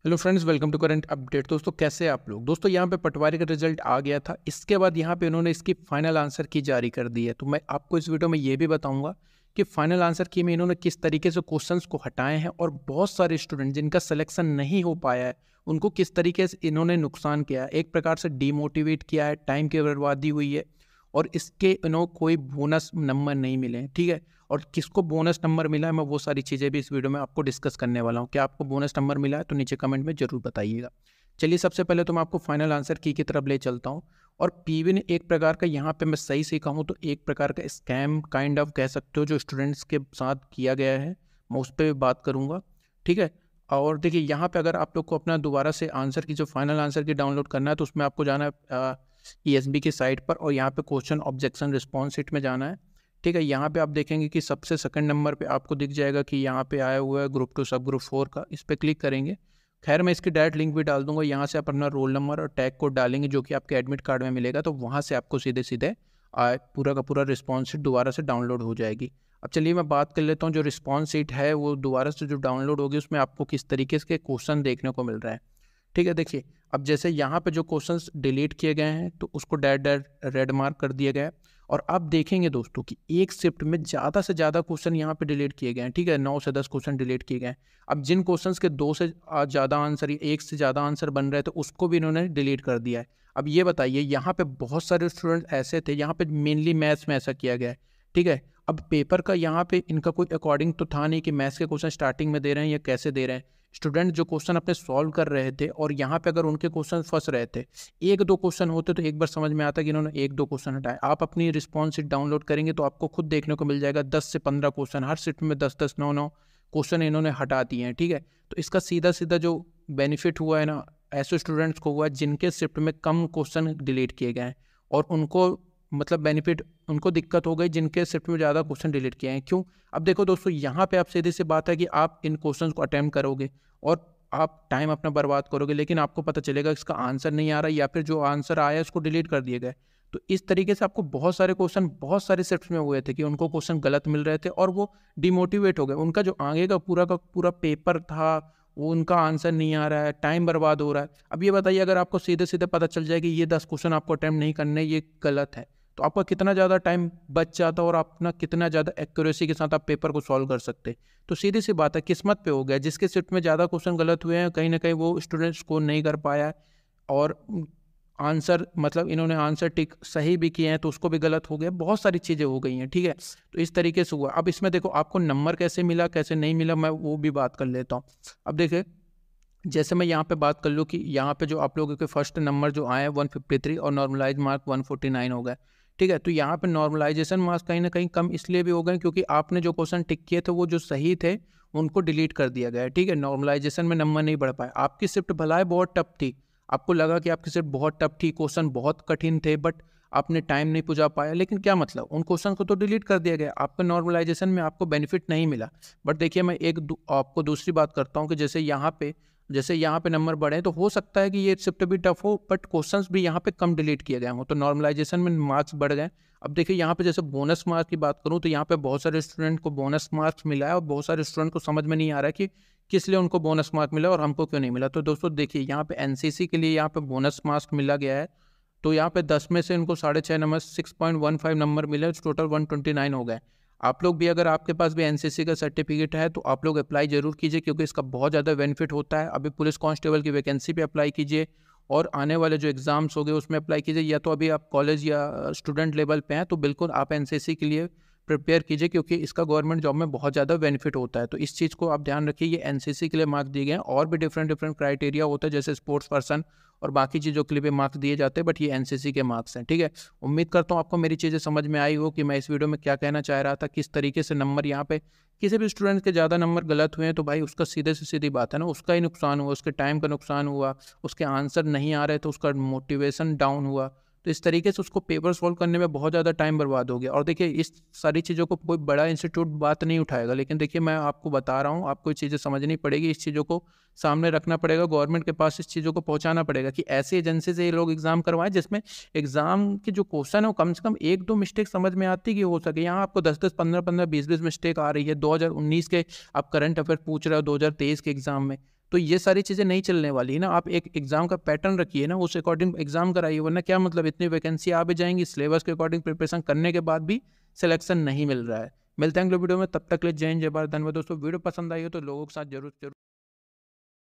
Hello friends, welcome to current update. दोस्तों कैसे हैं आप लोग। दोस्तों यहाँ पे पटवारी का रिजल्ट आ गया था। इसके बाद यहाँ पे इन्होंने इसकी फाइनल आंसर की जारी कर दी है। तो मैं आपको इस वीडियो में ये भी बताऊंगा कि फाइनल आंसर की में इन्होंने किस तरीके से क्वेश्चंस को हटाए हैं और बहुत सारे स्टूडेंट जिनका सिलेक्शन नहीं हो पाया है उनको किस तरीके से इन्होंने नुकसान किया है, एक प्रकार से डीमोटिवेट किया है, टाइम की बर्बादी हुई है और इसके इन्होंने कोई बोनस नंबर नहीं मिले हैं। ठीक है, और किसको बोनस नंबर मिला है मैं वो सारी चीज़ें भी इस वीडियो में आपको डिस्कस करने वाला हूँ। क्या आपको बोनस नंबर मिला है तो नीचे कमेंट में जरूर बताइएगा। चलिए सबसे पहले तो मैं आपको फाइनल आंसर की तरफ ले चलता हूँ। और पीवी ने एक प्रकार का यहाँ पे मैं सही से कहूँ तो एक प्रकार का स्कैम काइंड ऑफ कह सकते हो जो स्टूडेंट्स के साथ किया गया है, मैं उस पर भी बात करूँगा। ठीक है, और देखिए यहाँ पे अगर आप लोग को अपना दोबारा से आंसर की जो फाइनल आंसर की डाउनलोड करना है तो उसमें आपको जाना है ESB की साइट पर और यहाँ पे क्वेश्चन ऑब्जेक्शन रिस्पॉन्स शीट में जाना है। ठीक है, यहाँ पे आप देखेंगे कि सबसे सेकंड नंबर पे आपको दिख जाएगा कि यहाँ पे आया हुआ है ग्रुप 2 सब ग्रुप 4 का, इस पर क्लिक करेंगे। खैर मैं इसकी डायरेक्ट लिंक भी डाल दूंगा, यहाँ से आप अपना रोल नंबर और टैग कोड डालेंगे जो कि आपके एडमिट कार्ड में मिलेगा, तो वहाँ से आपको सीधे सीधे पूरा का पूरा रिस्पॉन्स शीट दोबारा से डाउनलोड हो जाएगी। अब चलिए मैं बात कर लेता हूँ जो रिस्पॉन्स शीट है वो दोबारा से जो डाउनलोड होगी उसमें आपको किस तरीके से क्वेश्चन देखने को मिल रहा है। ठीक है, देखिए अब जैसे यहाँ पे जो क्वेश्चंस डिलीट किए गए हैं तो उसको रेड मार्क कर दिया गया है। और आप देखेंगे दोस्तों कि एक शिफ्ट में ज़्यादा से ज़्यादा क्वेश्चन यहाँ पे डिलीट किए गए हैं। ठीक है, 9 से 10 क्वेश्चन डिलीट किए गए हैं। अब जिन क्वेश्चंस के 2 से ज़्यादा आंसर या 1 से ज़्यादा आंसर बन रहे थे उसको भी इन्होंने डिलीट कर दिया है। अब ये बताइए, यहाँ पे बहुत सारे स्टूडेंट ऐसे थे, यहाँ पे मेनली मैथ्स में ऐसा किया गया है। ठीक है, अब पेपर का यहाँ पे इनका कोई अकॉर्डिंग तो था नहीं कि मैथ्स के क्वेश्चन स्टार्टिंग में दे रहे हैं या कैसे दे रहे हैं। स्टूडेंट जो क्वेश्चन अपने सॉल्व कर रहे थे और यहाँ पे अगर उनके क्वेश्चन फंस रहे थे, एक दो क्वेश्चन होते तो एक बार समझ में आता कि इन्होंने एक दो क्वेश्चन हटाए। आप अपनी रिस्पॉन्स शीट डाउनलोड करेंगे तो आपको खुद देखने को मिल जाएगा 10 से 15 क्वेश्चन, हर शिफ्ट में 10-10 9-9 क्वेश्चन इन्होंने हटा दिए हैं। ठीक है, तो इसका सीधा सीधा जो बेनिफिट हुआ है ना, ऐसे स्टूडेंट्स को हुआ है जिनके शिफ्ट में कम क्वेश्चन डिलीट किए गए हैं और उनको मतलब बेनिफिट उनको दिक्कत हो गई जिनके शिफ्ट में ज़्यादा क्वेश्चन डिलीट किए हैं। क्यों? अब देखो दोस्तों, यहाँ पे आप सीधी सी बात है कि आप इन क्वेश्चंस को अटेम्प्ट करोगे और आप टाइम अपना बर्बाद करोगे, लेकिन आपको पता चलेगा इसका आंसर नहीं आ रहा या फिर जो आंसर आया उसको डिलीट कर दिए गए। तो इस तरीके से आपको बहुत सारे क्वेश्चन बहुत सारे शिफ्ट्स में हुए थे कि उनको क्वेश्चन गलत मिल रहे थे और वो डिमोटिवेट हो गए। उनका जो आगे का पूरा पेपर था वो उनका आंसर नहीं आ रहा है, टाइम बर्बाद हो रहा है। अब ये बताइए, अगर आपको सीधे सीधे पता चल जाए कि ये 10 क्वेश्चन आपको अटेम्प्ट नहीं करने, ये गलत है, तो आपका कितना ज़्यादा टाइम बच जाता और अपना कितना ज़्यादा एक्यूरेसी के साथ आप पेपर को सॉल्व कर सकते। तो सीधी सी बात है, किस्मत पे हो गया। जिसके शिफ्ट में ज़्यादा क्वेश्चन गलत हुए हैं कहीं ना कहीं वो स्टूडेंट स्कोर नहीं कर पाया है और आंसर मतलब इन्होंने आंसर टिक सही भी किए हैं तो उसको भी गलत हो गया। बहुत सारी चीज़ें हो गई हैं। ठीक है, तो इस तरीके से हुआ। अब इसमें देखो आपको नंबर कैसे मिला कैसे नहीं मिला मैं वो भी बात कर लेता हूँ। अब देखिए, जैसे मैं यहाँ पे बात कर लूँ कि यहाँ पे जो आप लोगों के फर्स्ट नंबर जो आए 153 और नॉर्मलाइज मार्क 149 हो गए। ठीक है, तो यहाँ पे नॉर्मलाइजेशन मार्क्स कहीं ना कहीं कम इसलिए भी हो गए क्योंकि आपने जो क्वेश्चन टिक किए थे वो जो सही थे उनको डिलीट कर दिया गया। ठीक है, नॉर्मलाइजेशन में नंबर नहीं बढ़ पाए। आपकी शिफ्ट भलाई बहुत टफ थी, आपको लगा कि आपकी शिफ्ट बहुत टफ थी, क्वेश्चन बहुत कठिन थे, बट आपने टाइम नहीं पुजा पाया। लेकिन क्या मतलब, उन क्वेश्चन को तो डिलीट कर दिया गया, आपका नॉर्मलाइजेशन में आपको बेनिफिट नहीं मिला। बट देखिए मैं आपको दूसरी बात करता हूँ कि जैसे यहाँ पे नंबर बढ़े तो हो सकता है कि ये शिफ्ट भी टफ हो बट क्वेश्चंस भी यहाँ पे कम डिलीट किए गए हों तो नॉर्मलाइजेशन में मार्क्स बढ़ गए। अब देखिए यहाँ पे जैसे बोनस मार्क्स की बात करूँ तो यहाँ पे बहुत सारे स्टूडेंट को बोनस मार्क्स मिला है और बहुत सारे स्टूडेंट को समझ में नहीं आ रहा है कि किस लिए उनको बोनस मार्क मिला और हमको क्यों नहीं मिला। तो दोस्तों देखिए, यहाँ पे एनसीसी के लिए यहाँ पे बोनस मार्क्स मिला गया है। तो यहाँ पे 10 में से इनको 6.5 नंबर 6.15 नंबर मिले, टोटल 129 हो गए। आप लोग भी अगर आपके पास भी एनसीसी का सर्टिफिकेट है तो आप लोग अप्लाई जरूर कीजिए क्योंकि इसका बहुत ज़्यादा बेनिफिट होता है। अभी पुलिस कांस्टेबल की वैकेंसी पे अप्लाई कीजिए और आने वाले जो एग्ज़ाम्स हो गए उसमें अप्लाई कीजिए, या तो अभी आप कॉलेज या स्टूडेंट लेवल पे हैं तो बिल्कुल आप एनसीसी के लिए प्रिपेयर कीजिए क्योंकि इसका गवर्नमेंट जॉब में बहुत ज़्यादा बेनिफिट होता है। तो इस चीज़ को आप ध्यान रखिए, ये एनसीसी के लिए मार्क्स दिए गए हैं। और भी डिफरेंट क्राइटेरिया होता है जैसे स्पोर्ट्स पर्सन और बाकी चीज़ों के लिए भी मार्क्स दिए जाते हैं, बट ये एनसीसी के मार्क्स हैं। ठीक है, उम्मीद करता हूँ आपको मेरी चीज़ें समझ में आई हो कि मैं इस वीडियो में क्या कहना चाह रहा था, किस तरीके से नंबर यहाँ पे किसी भी स्टूडेंट के ज़्यादा नंबर गलत हुए हैं तो भाई उसका सीधे से सीधी बात है ना, उसका ही नुकसान हुआ, उसके टाइम का नुकसान हुआ, उसके आंसर नहीं आ रहे तो उसका मोटिवेशन डाउन हुआ। तो इस तरीके से उसको पेपर सॉल्व करने में बहुत ज़्यादा टाइम बर्बाद हो गया। और देखिए इस सारी चीज़ों को कोई बड़ा इंस्टीट्यूट बात नहीं उठाएगा, लेकिन देखिए मैं आपको बता रहा हूँ, आपको ये चीज़ें समझनी पड़ेगी, इस चीज़ों को सामने रखना पड़ेगा, गवर्नमेंट के पास इस चीज़ों को पहुँचाना पड़ेगा कि ऐसी एजेंसी से ये लोग एग्जाम करवाएं जिसमें एग्जाम के जो क्वेश्चन है वो कम से कम एक दो मिस्टेक समझ में आती कि हो सके। यहाँ आपको 10-10 15-15 20-20 मिस्टेक आ रही है। 2019 के आप करंट अफेयर पूछ रहे हो 2023 के एग्जाम में, तो ये सारी चीज़ें नहीं चलने वाली है ना। आप एक एग्ज़ाम का पैटर्न रखिए ना, उस अकॉर्डिंग एग्ज़ाम कराइए, वरना क्या मतलब इतनी वैकेंसी आ भी जाएंगी, सिलेबस के अकॉर्डिंग प्रिपरेशन करने के बाद भी सिलेक्शन नहीं मिल रहा है। मिलते हैं अगले वीडियो में, तब तक ले जय हिंद, जय भारत, धन्यवाद दोस्तों। वीडियो पसंद आई हो तो लोगों के साथ जरूर